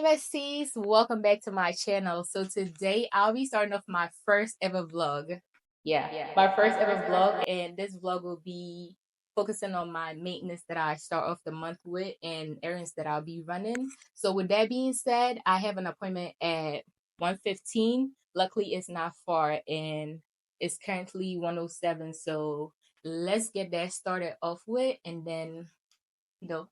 besties, welcome back to my channel. So today I'll be starting off my first ever vlog. My first ever vlog, and this vlog will be focusing on my maintenance that I start off the month with and errands that I'll be running. So with that being said, I have an appointment at 1:15. Luckily it's not far and it's currently 1:07. So let's get that started off with, and then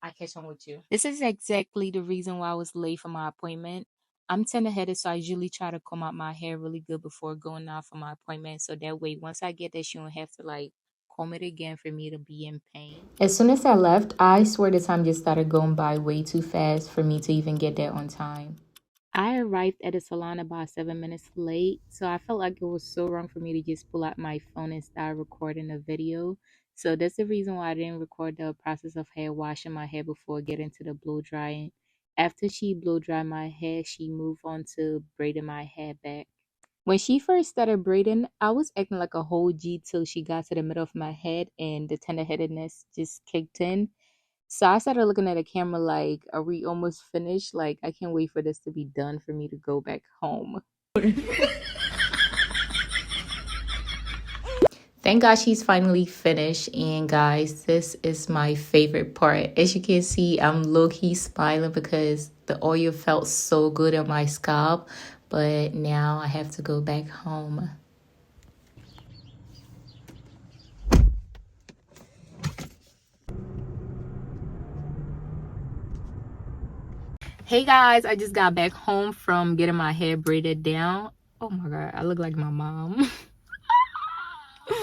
I catch on with you. This is exactly the reason why I was late for my appointment. I'm 10 headed, so I usually try to comb out my hair really good before going out for my appointment. So that way, once I get there, she don't have to comb it again for me to be in pain. As soon as I left, I swear the time just started going by way too fast for me to even get there on time. I arrived at the salon about 7 minutes late, so I felt like it was so wrong for me to just pull out my phone and start recording a video. So that's the reason why I didn't record the process of hair washing my hair before getting to the blow drying. After she blow dried my hair, she moved on to braiding my hair back. When she first started braiding, I was acting like a whole G till she got to the middle of my head and the tenderheadedness just kicked in. So I started looking at the camera like, are we almost finished? Like, I can't wait for this to be done for me to go back home. Thank God she's finally finished. And guys, this is my favorite part. As you can see, I'm low-key smiling because the oil felt so good on my scalp. But now I have to go back home. Hey guys, I just got back home from getting my hair braided down. Oh my God, I look like my mom.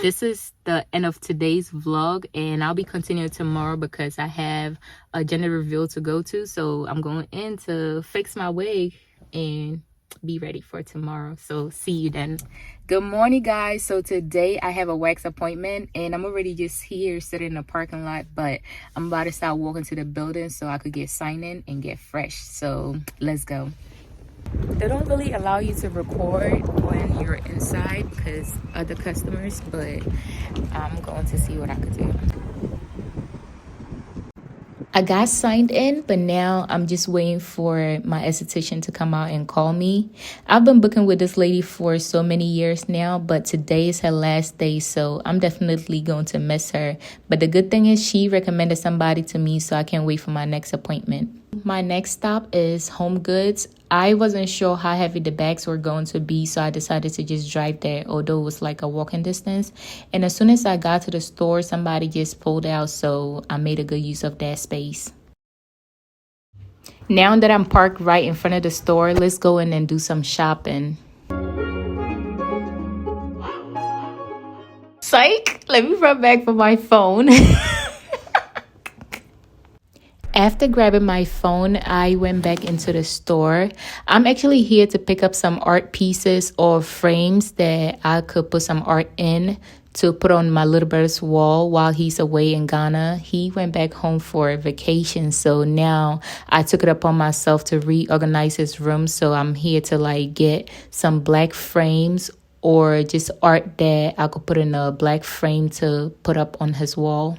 This is the end of today's vlog, and I'll be continuing tomorrow because I have a gender reveal to go to. So I'm going in to fix my wig and be ready for tomorrow. So see you then. Good morning, guys. So today I have a wax appointment and I'm already just here sitting in the parking lot, but I'm about to start walking to the building so I could get signed in and get fresh. So let's go. They don't really allow you to record when you're inside because other customers, but I'm going to see what I could do. I got signed in, but now I'm just waiting for my esthetician to come out and call me. I've been booking with this lady for so many years now, but today is her last day, so I'm definitely going to miss her. But the good thing is she recommended somebody to me, so I can't wait for my next appointment. My next stop is Home Goods. I wasn't sure how heavy the bags were going to be, so I decided to just drive there, although it was like a walking distance. And as soon as I got to the store, somebody just pulled out, so I made a good use of that space. Now that I'm parked right in front of the store, let's go in and do some shopping. Psych! Let me run back for my phone. After grabbing my phone, I went back into the store. I'm actually here to pick up some art pieces or frames that I could put some art in to put on my little brother's wall while he's away in Ghana. He went back home for a vacation, so now I took it upon myself to reorganize his room. So I'm here to get some black frames or just art that I could put in a black frame to put up on his wall.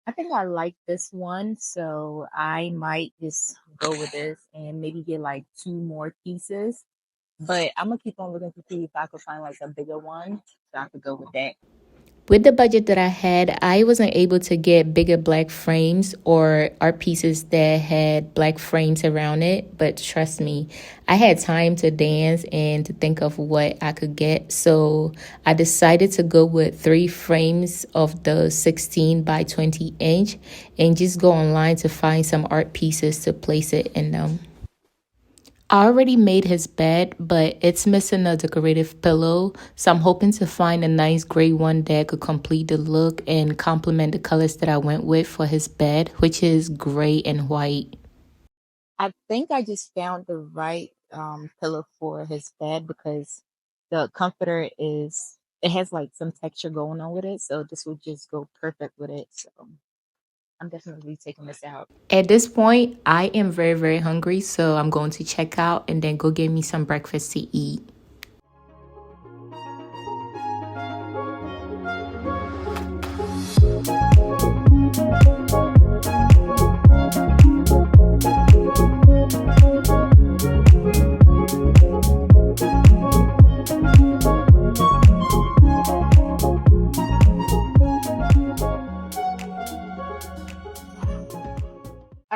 I think I like this one, so I might just go with this and maybe get 2 more pieces. But I'm gonna keep on looking to see if I could find a bigger one, so I could go with that. With the budget that I had, I wasn't able to get bigger black frames or art pieces that had black frames around it. But trust me, I had time to dance and to think of what I could get. So I decided to go with 3 frames of the 16 by 20 inch and just go online to find some art pieces to place it in them. I already made his bed, but it's missing a decorative pillow, so I'm hoping to find a nice gray one that could complete the look and complement the colors that I went with for his bed, which is gray and white. I think I just found the right pillow for his bed because the comforter it has some texture going on with it, so this would just go perfect with it. So I'm definitely taking this out. At this point, I am very, very hungry, so I'm going to check out and then go get me some breakfast to eat.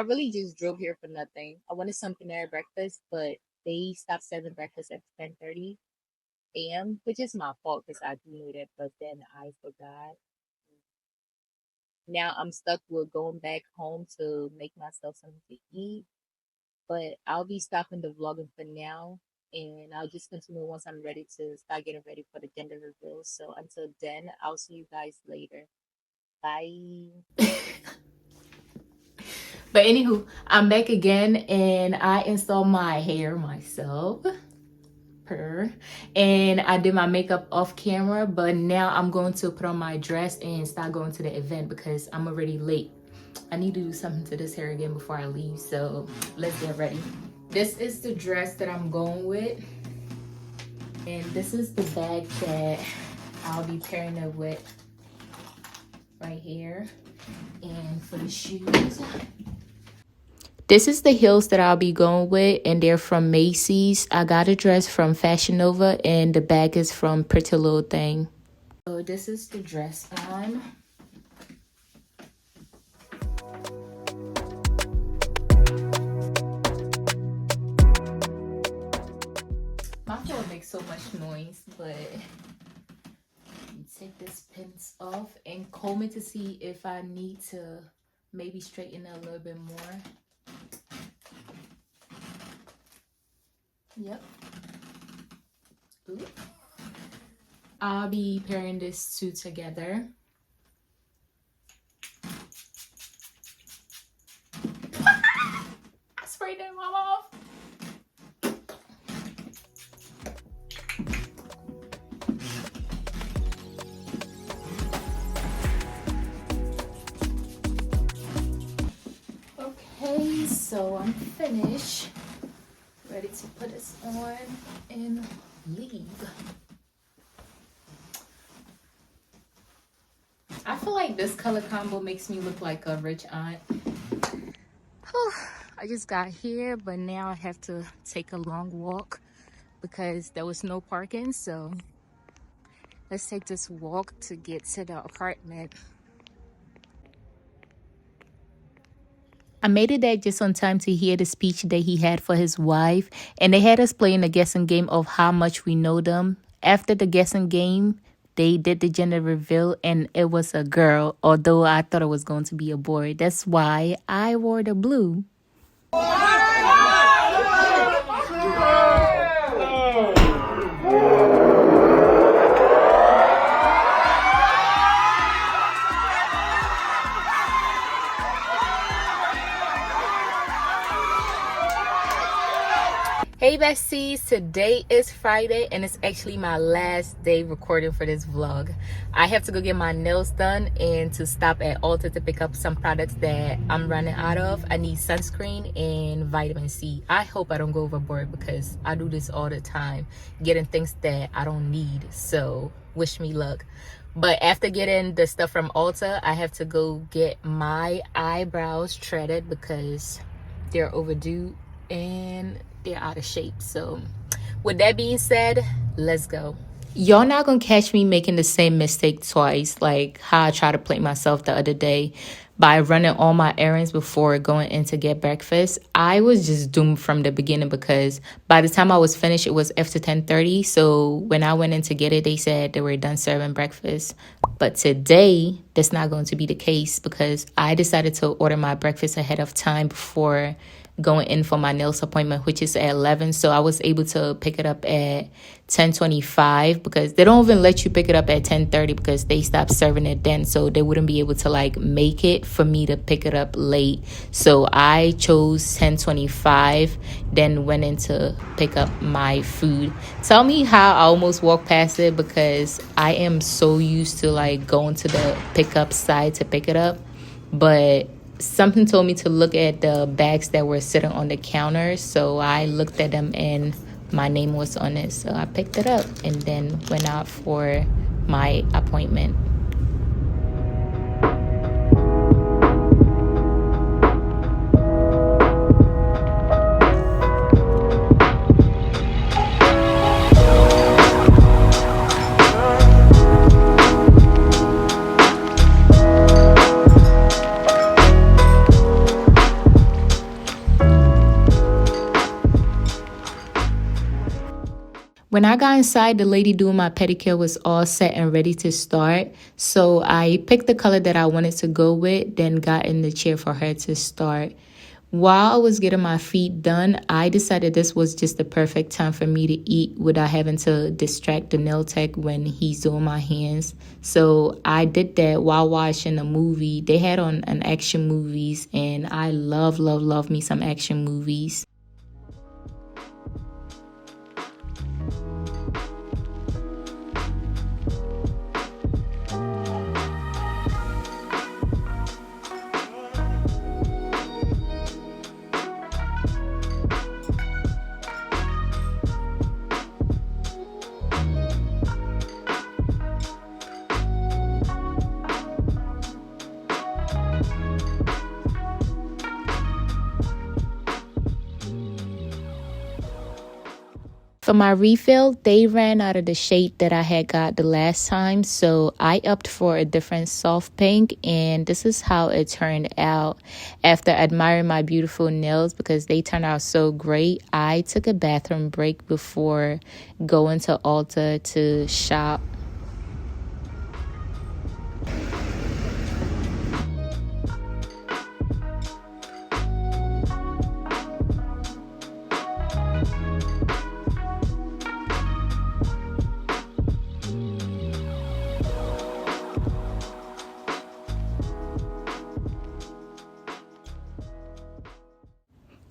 really just drove here for nothing. I wanted something there at breakfast, but they stopped serving breakfast at 10:30 a.m., which is my fault because I do know that, but then I forgot. Now I'm stuck with going back home to make myself something to eat, but I'll be stopping the vlogging for now, and I'll just continue once I'm ready to start getting ready for the gender reveal. So until then, I'll see you guys later. Bye. But anywho, I'm back again and I installed my hair myself. And I did my makeup off camera, but now I'm going to put on my dress and start going to the event because I'm already late. I need to do something to this hair again before I leave, so let's get ready. This is the dress that I'm going with, and this is the bag that I'll be pairing it with right here. And for the shoes, this is the heels that I'll be going with, and they're from Macy's. I got a dress from Fashion Nova, and the bag is from Pretty Little Thing. So this is the dress on. My phone makes so much noise, but take this pins off and comb it to see if I need to maybe straighten it a little bit more. Yep. Ooh. I'll be pairing this two together. Spray that mom off. Okay, so I'm finished. Ready to put this on and leave. I feel like this color combo makes me look like a rich aunt. I just got here, but now I have to take a long walk because there was no parking. So let's take this walk to get to the apartment. I made it there just on time to hear the speech that he had for his wife, and they had us playing a guessing game of how much we know them. After the guessing game, they did the gender reveal, and it was a girl, although I thought it was going to be a boy. That's why I wore the blue. Hey besties, today is Friday and it's actually my last day recording for this vlog. I have to go get my nails done and to stop at Ulta to pick up some products that I'm running out of. I need sunscreen and vitamin C. I hope I don't go overboard because I do this all the time, getting things that I don't need, so wish me luck. But after getting the stuff from Ulta, I have to go get my eyebrows threaded because they're overdue and they're out of shape. So with that being said, let's go. Y'all not gonna catch me making the same mistake twice, like how I tried to play myself the other day by running all my errands before going in to get breakfast. I was just doomed from the beginning because by the time I was finished, it was after 10:30. So when I went in to get it, they said they were done serving breakfast. But today, that's not going to be the case because I decided to order my breakfast ahead of time before going in for my nails appointment, which is at 11. So I was able to pick it up at 10:25 because they don't even let you pick it up at 10:30 because they stopped serving it then. So they wouldn't be able to like make it for me to pick it up late. So I chose 10:25, then went in to pick up my food. Tell me how I almost walked past it because I am so used to like going to the pickup side to pick it up. But something told me to look at the bags that were sitting on the counter, so I looked at them and my name was on it, so I picked it up and then went out for my appointment. When I got inside, the lady doing my pedicure was all set and ready to start. So I picked the color that I wanted to go with, then got in the chair for her to start. While I was getting my feet done, I decided this was just the perfect time for me to eat without having to distract the nail tech when he's doing my hands. So I did that while watching a movie. They had on an action movies, and I love me some action movies. For my refill, they ran out of the shade that I had got the last time, so I opted for a different soft pink, and this is how it turned out. After admiring my beautiful nails because they turned out so great, I took a bathroom break before going to Ulta to shop.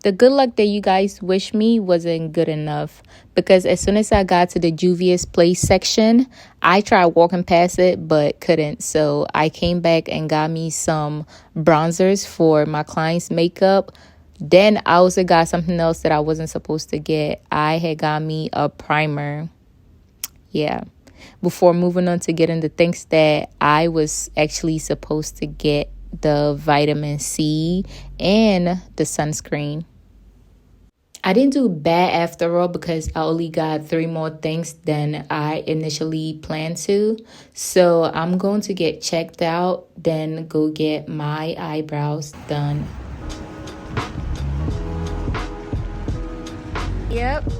The good luck that you guys wish me wasn't good enough, because as soon as I got to the Juvia's Place section, I tried walking past it but couldn't. So I came back and got me some bronzers for my client's makeup. Then I also got something else that I wasn't supposed to get. I had got me a primer. Yeah. Before moving on to getting the things that I was actually supposed to get, the vitamin C and the sunscreen. I didn't do bad after all because I only got 3 more things than I initially planned to. So I'm going to get checked out, then go get my eyebrows done. Yep.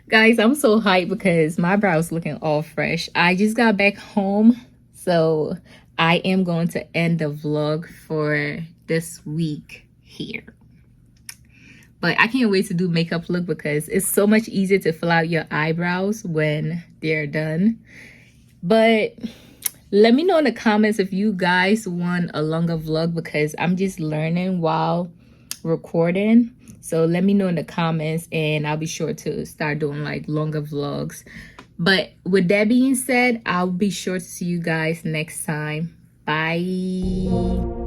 Guys, I'm so hyped because my brows looking all fresh. I just got back home, so I am going to end the vlog for this week here. But I can't wait to do makeup look because it's so much easier to fill out your eyebrows when they're done. But let me know in the comments if you guys want a longer vlog, because I'm just learning while recording. So let me know in the comments and I'll be sure to start doing like longer vlogs. But with that being said, I'll be sure to see you guys next time. Bye.